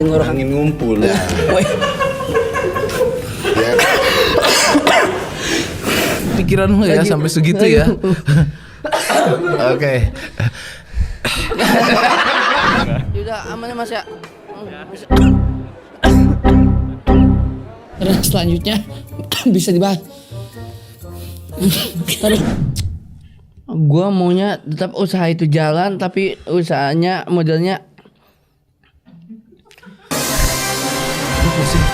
Angin ngumpul ya. Pikiran lu ya sampai segitu ya. Oke. Udah aman ya Mas ya. Terus selanjutnya bisa dibahas. Terus gua maunya tetap usaha itu jalan, tapi usahanya modelnya Pusing.